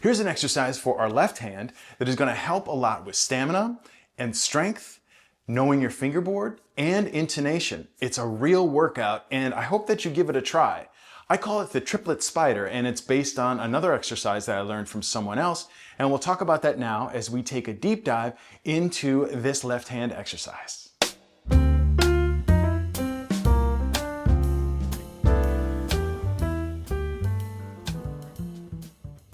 Here's an exercise for our left hand that is going to help a lot with stamina and strength, knowing your fingerboard, and intonation. It's a real workout, and I hope that you give it a try. I call it the triplet spider, and it's based on another exercise that I learned from someone else, and we'll talk about that now as we take a deep dive into this left hand exercise.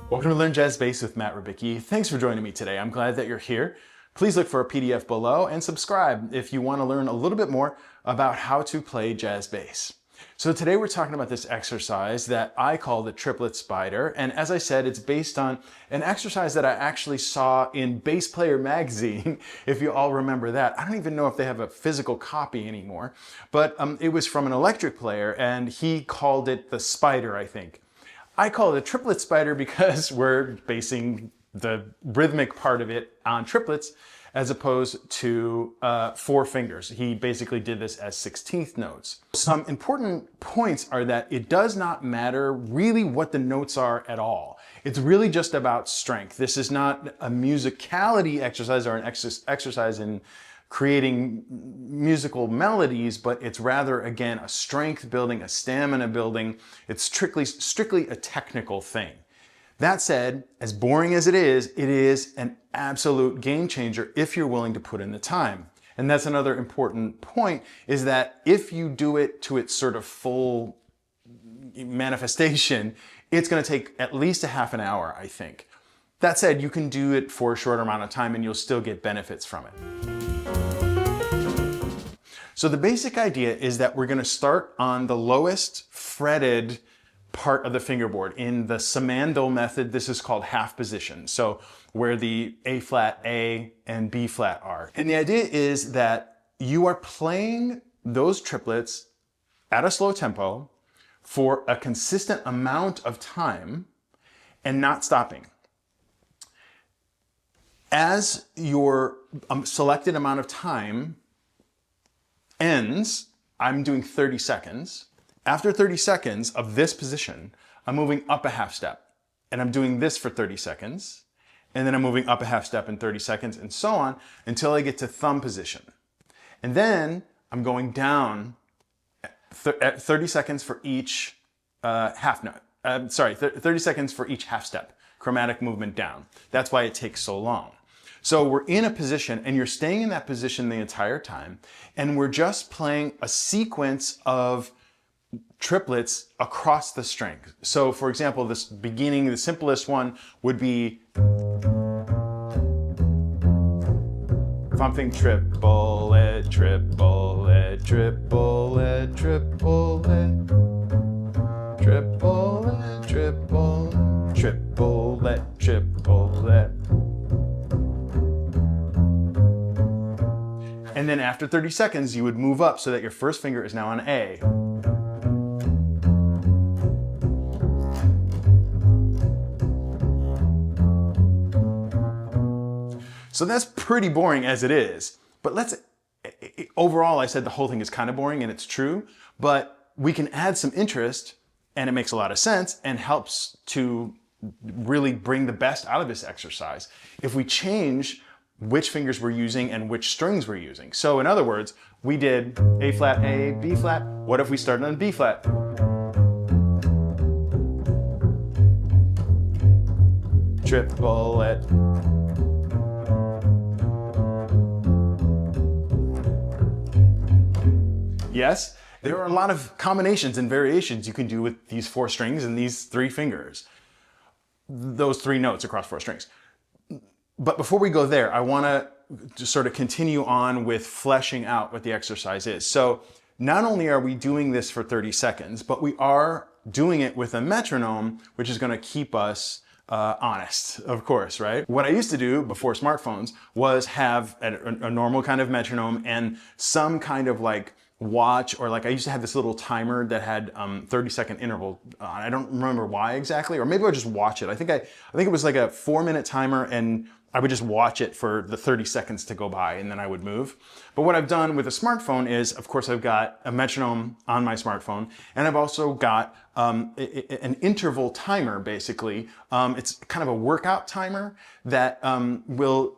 Welcome to Learn Jazz Bass with Matt Rubicki. Thanks for joining me today. I'm glad that you're here. Please look for a PDF below and subscribe if you want to learn a little bit more about how to play jazz bass. So today we're talking about this exercise that I call the triplet spider. And as I said, it's based on an exercise that I actually saw in Bass Player magazine, if you all remember that. I don't even know if they have a physical copy anymore, but it was from an electric player and he called it the spider, I think. I call it a triplet spider because we're basing the rhythmic part of it on triplets as opposed to 4 fingers. He basically did this as 16th notes. Some important points are that it does not matter really what the notes are at all. It's really just about strength. This is not a musicality exercise or an exercise in creating musical melodies, but it's rather, again, a strength building, a stamina building. It's strictly a technical thing. That said, as boring as it is an absolute game changer if you're willing to put in the time. And that's another important point, is that if you do it to its sort of full manifestation, it's going to take at least a half an hour, I think. That said, you can do it for a shorter amount of time and you'll still get benefits from it. So the basic idea is that we're going to start on the lowest fretted part of the fingerboard. In the Simandl method, this is called half position. So where the A flat, A, and B flat are. And the idea is that you are playing those triplets at a slow tempo for a consistent amount of time and not stopping. As your selected amount of time ends, I'm doing 30 seconds. After 30 seconds of this position, I'm moving up a half step. And I'm doing this for 30 seconds. And then I'm moving up a half step in 30 seconds and so on until I get to thumb position. And then I'm going down 30 seconds for each half note. 30 seconds for each half step. Chromatic movement down. That's why it takes so long. So we're in a position and you're staying in that position the entire time, and we're just playing a sequence of triplets across the string. So for example, this beginning, the simplest one would be if I'm thinking triplet, triplet, triplet, triplet, triplet, triplet, triplet, triplet. And then after 30 seconds, you would move up so that your first finger is now on A. So that's pretty boring as it is. But overall, I said the whole thing is kind of boring, and it's true, but we can add some interest, and it makes a lot of sense and helps to really bring the best out of this exercise if we change which fingers we're using and which strings we're using. So in other words, we did A flat, A, B flat. What if we started on B flat? Triplet. Yes, there are a lot of combinations and variations you can do with these 4 strings and these 3 fingers. Those 3 notes across 4 strings. But before we go there, I want to just sort of continue on with fleshing out what the exercise is. So not only are we doing this for 30 seconds, but we are doing it with a metronome, which is going to keep us honest, of course, right? What I used to do before smartphones was have a normal kind of metronome and some kind of like watch, or like I used to have this little timer that had 30-second interval. I don't remember why exactly, or maybe I'll just watch it. I think it was like a 4-minute timer, and I would just watch it for the 30 seconds to go by, and then I would move. But what I've done with a smartphone is, of course, I've got a metronome on my smartphone, and I've also got an interval timer, basically. It's kind of a workout timer that will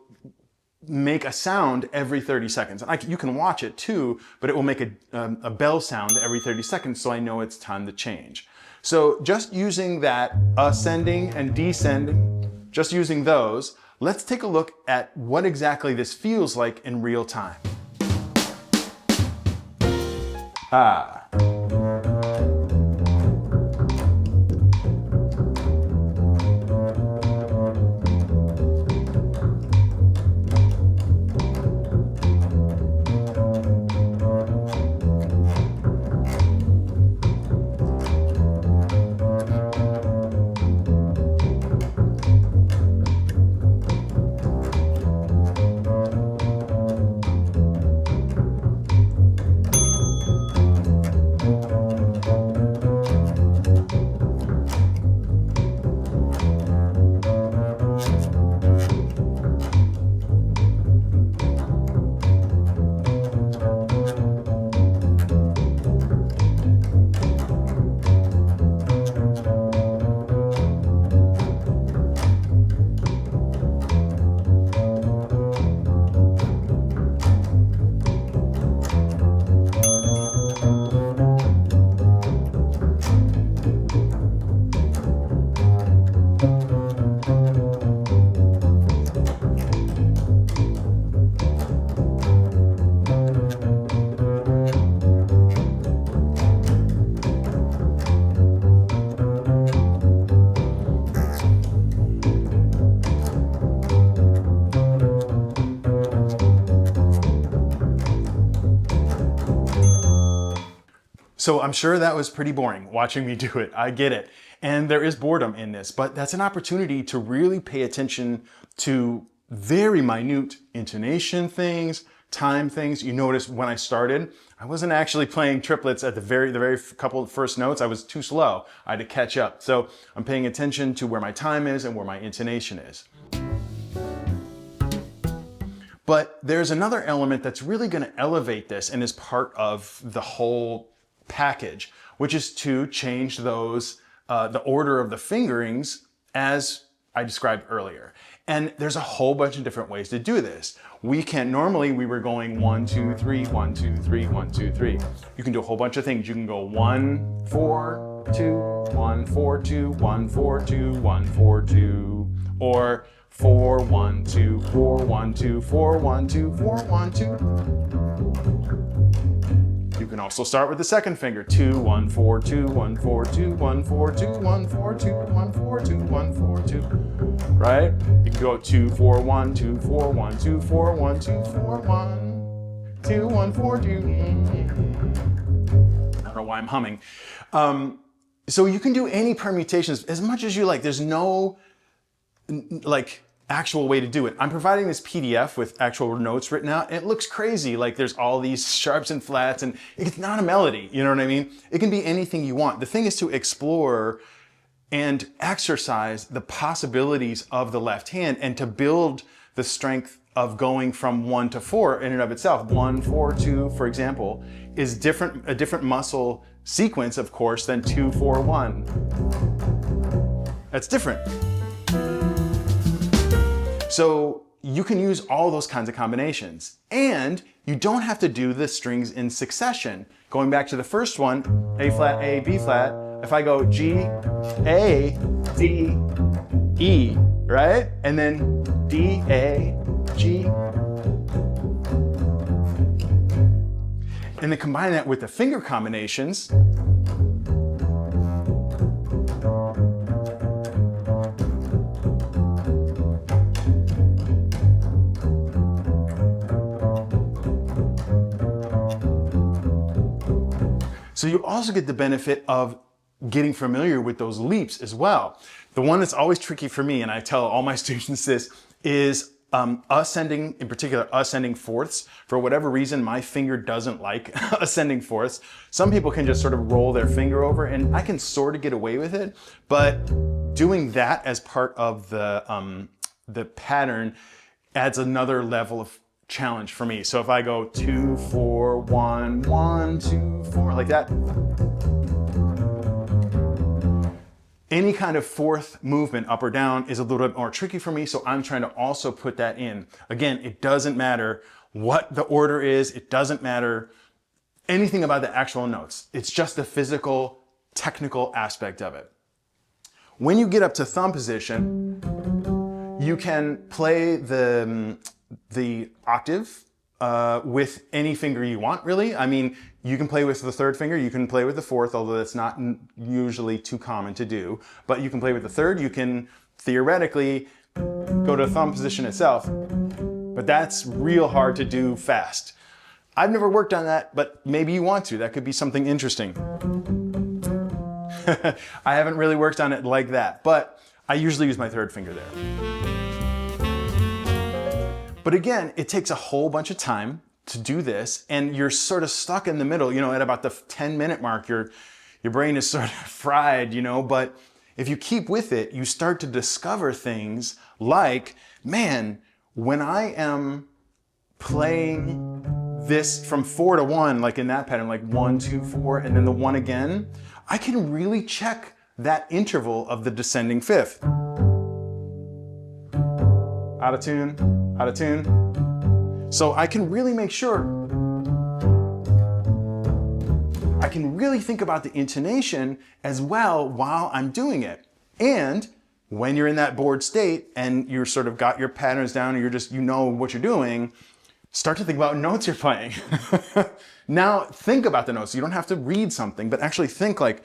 make a sound every 30 seconds. And you can watch it too, but it will make a bell sound every 30 seconds, so I know it's time to change. So just using that ascending and descending, just using those, let's take a look at what exactly this feels like in real time. So I'm sure that was pretty boring watching me do it. I get it. And there is boredom in this, but that's an opportunity to really pay attention to very minute intonation things, time things. You notice when I started, I wasn't actually playing triplets at the very couple of first notes. I was too slow. I had to catch up. So I'm paying attention to where my time is and where my intonation is. But there's another element that's really going to elevate this and is part of the whole package, which is to change those, the order of the fingerings as I described earlier. And there's a whole bunch of different ways to do this. Normally we were going 1, 2, 3, 1, 2, 3, 1, 2, 3. You can do a whole bunch of things. You can go 1, 4, 2, 1, 4, 2, 1, 4, 2, 1, 4, 2, or 4, 1, 2, 4, 1, 2, 4, 1, 2, 4, 1, 2. You can also start with the second finger. 2, 1, 4, 2, 1, 4, 2, 1, 4, 2, 1, 4, 2, 1, 4, 2, 1, 4, 2. Right? You can go 2, 4, 1, 2, 4, 1, 2, 4, 1, 2, 4, 1, 2, 1, 4, 2. I don't know why I'm humming. So you can do any permutations as much as you like. There's no like actual way to do it. I'm providing this PDF with actual notes written out, and it looks crazy. Like there's all these sharps and flats, and it's not a melody. You know what I mean? It can be anything you want. The thing is to explore and exercise the possibilities of the left hand and to build the strength of going from 1 to 4 in and of itself. 1, 4, 2, for example, is a different muscle sequence, of course, than 2, 4, 1. That's different. So you can use all those kinds of combinations, and you don't have to do the strings in succession. Going back to the first one, A flat, A, B flat, if I go G, A, D, E, right? And then D, A, G. And then combine that with the finger combinations. So you also get the benefit of getting familiar with those leaps as well. The one that's always tricky for me, and I tell all my students this, is ascending, in particular ascending fourths. For whatever reason, my finger doesn't like ascending fourths. Some people can just sort of roll their finger over, and I can sort of get away with it, but doing that as part of the pattern adds another level of challenge for me. So if I go 2, 4, 1, 1, 2, 4, like that, any kind of fourth movement up or down is a little bit more tricky for me, so I'm trying to also put that in. Again, it doesn't matter what the order is, it doesn't matter anything about the actual notes. It's just the physical, technical aspect of it. When you get up to thumb position, you can play the octave with any finger you want, really. I mean, you can play with the third finger, you can play with the fourth, although that's not usually too common to do, but you can play with the third. You can theoretically go to thumb position itself, but that's real hard to do fast. I've never worked on that, but maybe you want to. That could be something interesting. I haven't really worked on it like that, but I usually use my third finger there. But again, it takes a whole bunch of time to do this, and you're sort of stuck in the middle, you know, at about the 10-minute mark, your brain is sort of fried, you know, but if you keep with it, you start to discover things like, man, when I am playing this from 4 to 1, like in that pattern, like 1, 2, 4, and then the 1 again, I can really check that interval of the descending fifth. Out of tune, out of tune. So I can really make sure, I can really think about the intonation as well while I'm doing it. And when you're in that bored state and you're sort of got your patterns down and you're just, you know what you're doing, start to think about notes you're playing. Now think about the notes. You don't have to read something, but actually think like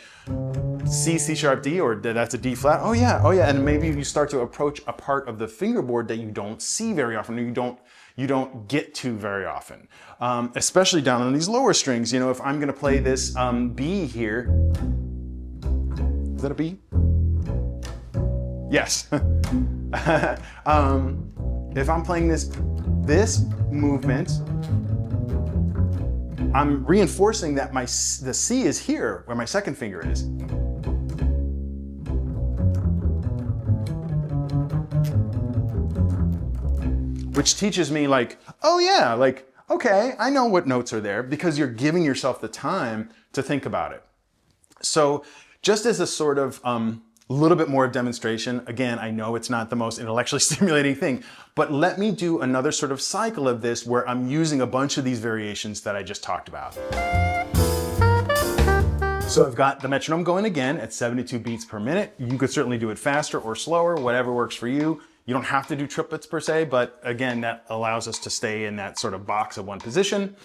C, C sharp, D, or that's a D flat. Oh yeah, oh yeah. And maybe you start to approach a part of the fingerboard that you don't see very often, or you don't get to very often. Especially down on these lower strings. You know, if I'm gonna play this B here, is that a B? Yes. If I'm playing this movement, I'm reinforcing that the C is here, where my second finger is. Which teaches me like, oh yeah, like, okay, I know what notes are there, because you're giving yourself the time to think about it. So just as a sort of little bit more demonstration, again, I know it's not the most intellectually stimulating thing, but let me do another sort of cycle of this where I'm using a bunch of these variations that I just talked about. So I've got the metronome going again at 72 beats per minute. You could certainly do it faster or slower, whatever works for you. You don't have to do triplets per se, but again, that allows us to stay in that sort of box of one position.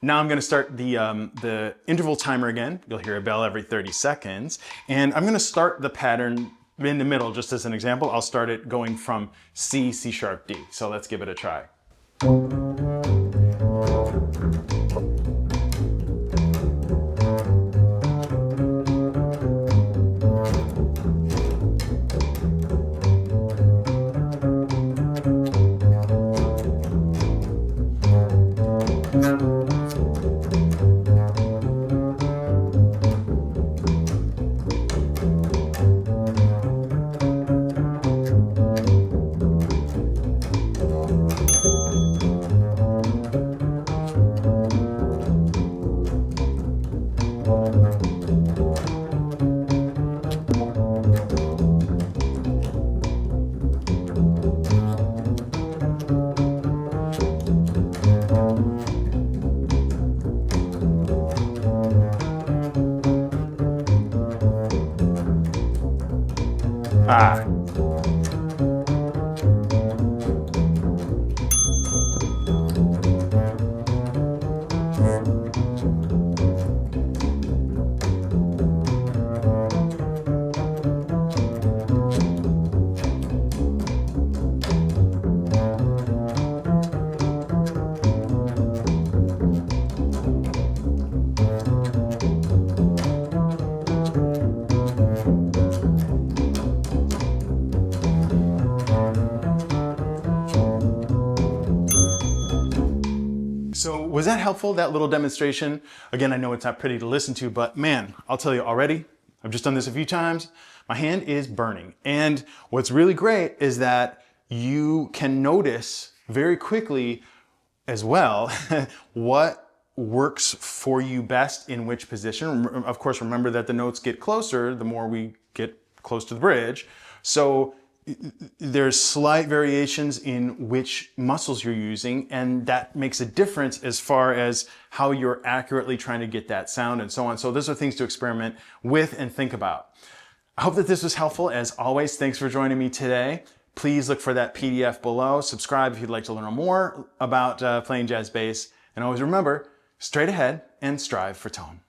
Now I'm gonna start the interval timer again. You'll hear a bell every 30 seconds. And I'm gonna start the pattern in the middle, just as an example. I'll start it going from C, C sharp, D. So let's give it a try. Was that helpful, that little demonstration? Again, I know it's not pretty to listen to, but man, I'll tell you already, I've just done this a few times, my hand is burning. And what's really great is that you can notice very quickly as well what works for you best in which position. Of course, remember that the notes get closer the more we get close to the bridge. So there's slight variations in which muscles you're using, and that makes a difference as far as how you're accurately trying to get that sound and so on. So those are things to experiment with and think about. I hope that this was helpful. As always, thanks for joining me today. Please look for that PDF below. Subscribe if you'd like to learn more about playing jazz bass. And always remember, straight ahead and strive for tone.